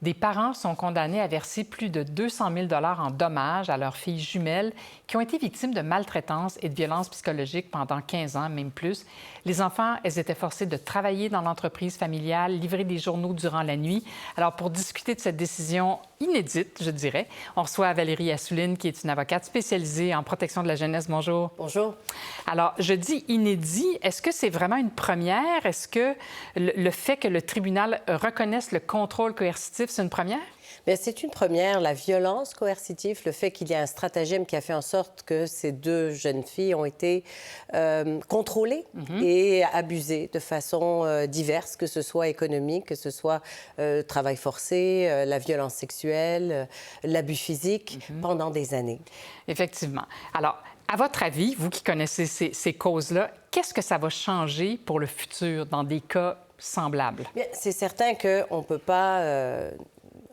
Des parents sont condamnés à verser plus de 200 000 en dommages à leurs filles jumelles qui ont été victimes de maltraitance et de violences psychologiques pendant 15 ans, même plus. Les enfants, elles étaient forcées de travailler dans l'entreprise familiale, livrer des journaux durant la nuit. Alors, pour discuter de cette décision inédite, je dirais, on reçoit Valérie Assouline, qui est une avocate spécialisée en protection de la jeunesse. Bonjour. Bonjour. Alors, je dis inédit. Est-ce que c'est vraiment une première? Est-ce que le fait que le tribunal reconnaisse le contrôle coercitif, c'est une première? Bien, c'est une première. La violence coercitive, le fait qu'il y ait un stratagème qui a fait en sorte que ces deux jeunes filles ont été contrôlées et abusées de façon diverse, que ce soit économique, que ce soit travail forcé, la violence sexuelle, l'abus physique, pendant des années. Effectivement. Alors, à votre avis, vous qui connaissez ces causes-là, qu'est-ce que ça va changer pour le futur dans des cas semblables? Bien, c'est certain qu'on ne peut pas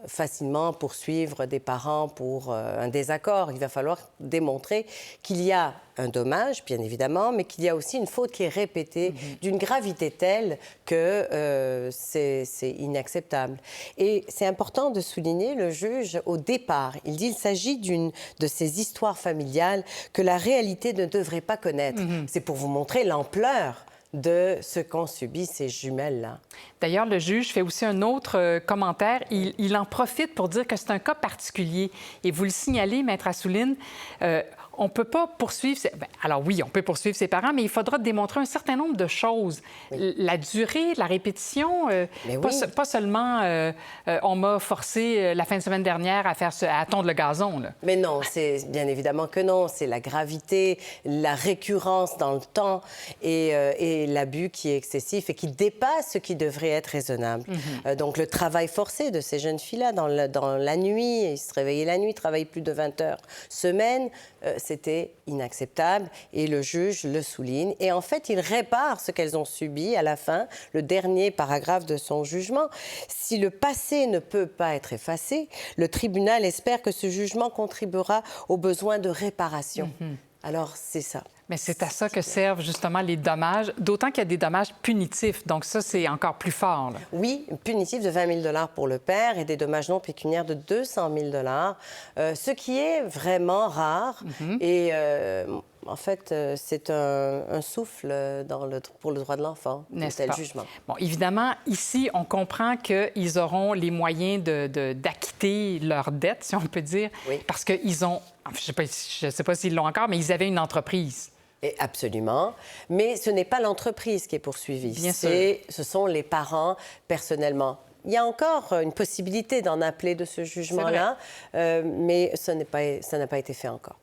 facilement poursuivre des parents pour un désaccord. Il va falloir démontrer qu'il y a un dommage, bien évidemment, mais qu'il y a aussi une faute qui est répétée d'une gravité telle que c'est inacceptable. Et c'est important de souligner, le juge, au départ, il dit qu'il s'agit d'une de ces histoires familiales que la réalité ne devrait pas connaître. C'est pour vous montrer l'ampleur de ce qu'ont subi ces jumelles-là. D'ailleurs, le juge fait aussi un autre commentaire. Il en profite pour dire que c'est un cas particulier. Et vous le signalez, Maître Assouline, on ne peut pas poursuivre... Alors oui, on peut poursuivre ses parents, mais il faudra démontrer un certain nombre de choses. Oui. La durée, la répétition, pas seulement on m'a forcé la fin de semaine dernière à tondre le gazon. Là. Mais non, c'est bien évidemment que non. C'est la gravité, la récurrence dans le temps et l'abus qui est excessif et qui dépasse ce qui devrait être raisonnable. Donc le travail forcé de ces jeunes filles-là dans la nuit, ils se réveillaient la nuit, travaillaient plus de 20 heures semaine, c'était inacceptable et le juge le souligne. Et en fait, il répare ce qu'elles ont subi à la fin, le dernier paragraphe de son jugement. Si le passé ne peut pas être effacé, le tribunal espère que ce jugement contribuera aux besoins de réparation. Alors, c'est ça. Mais c'est à ça que servent justement les dommages, d'autant qu'il y a des dommages punitifs. Donc ça, c'est encore plus fort. Là. Oui, punitif de 20 000 pour le père et des dommages non pécuniaires de 200 000 ce qui est vraiment rare. Et en fait, c'est un souffle pour le droit de l'enfant, un tel jugement. Bon, évidemment, ici, on comprend qu'ils auront les moyens d'acquitter leurs dettes, si on peut dire, parce qu'ils ont, je ne sais pas s'ils l'ont encore, mais ils avaient une entreprise. Et absolument. Mais ce n'est pas l'entreprise qui est poursuivie. Bien sûr. Ce sont les parents personnellement. Il y a encore une possibilité d'en appeler de ce jugement-là, mais ça n'a pas été fait encore.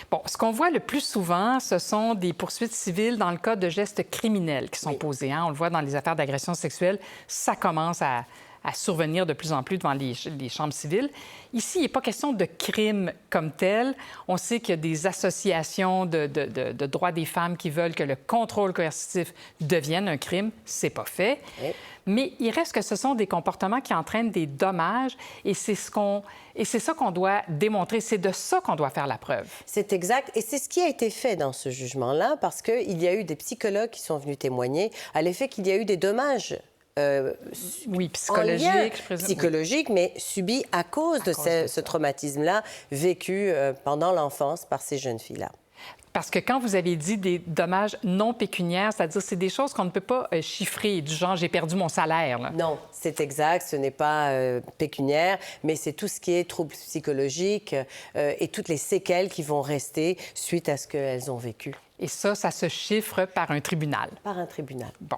Bon, ce qu'on voit le plus souvent, ce sont des poursuites civiles dans le cas de gestes criminels qui sont posés. Hein? On le voit dans les affaires d'agression sexuelle. Ça commence à survenir de plus en plus devant les chambres civiles. Ici, il n'est pas question de crime comme tel. On sait qu'il y a des associations de droits des femmes qui veulent que le contrôle coercitif devienne un crime. C'est pas fait. Oui. Mais il reste que ce sont des comportements qui entraînent des dommages et c'est ça qu'on doit démontrer. C'est de ça qu'on doit faire la preuve. C'est exact. Et c'est ce qui a été fait dans ce jugement-là parce qu'il y a eu des psychologues qui sont venus témoigner à l'effet qu'il y a eu des dommages oui, psychologique, mais subi à cause de ce traumatisme-là vécu pendant l'enfance par ces jeunes filles-là. Parce que quand vous avez dit des dommages non pécuniaires, c'est-à-dire c'est des choses qu'on ne peut pas chiffrer, du genre j'ai perdu mon salaire. Là. Non, c'est exact, ce n'est pas pécuniaire, mais c'est tout ce qui est troubles psychologiques et toutes les séquelles qui vont rester suite à ce qu'elles ont vécu. Et ça se chiffre par un tribunal. Par un tribunal. Bon.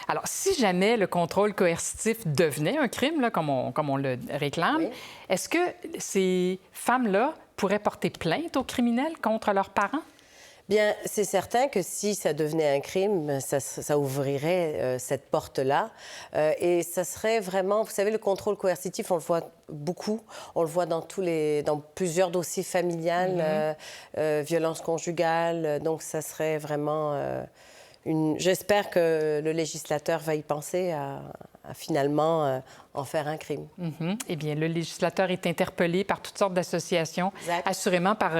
Alors, si jamais le contrôle coercitif devenait un crime, là, comme on le réclame, est-ce que ces femmes-là pourraient porter plainte aux criminels contre leurs parents? Bien, c'est certain que si ça devenait un crime, ça ouvrirait cette porte-là. Et ça serait vraiment... Vous savez, le contrôle coercitif, on le voit beaucoup. On le voit dans plusieurs dossiers familiales, violences conjugales. Donc, ça serait vraiment... J'espère que le législateur va y penser à finalement en faire un crime. Eh bien, le législateur est interpellé par toutes sortes d'associations, assurément par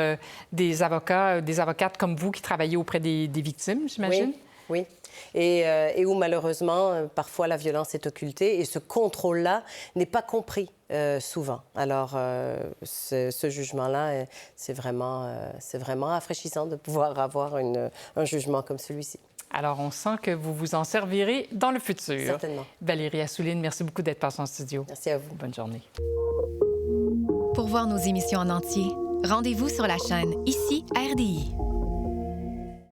des avocats, des avocates comme vous qui travaillez auprès des victimes, j'imagine? Oui. Oui. Et où malheureusement, parfois la violence est occultée et ce contrôle-là n'est pas compris souvent. Alors, ce jugement-là, c'est vraiment rafraîchissant de pouvoir avoir un jugement comme celui-ci. Alors, on sent que vous vous en servirez dans le futur. Certainement. Valérie Assouline, merci beaucoup d'être passée en studio. Merci à vous. Bonne journée. Pour voir nos émissions en entier, rendez-vous sur la chaîne Ici RDI.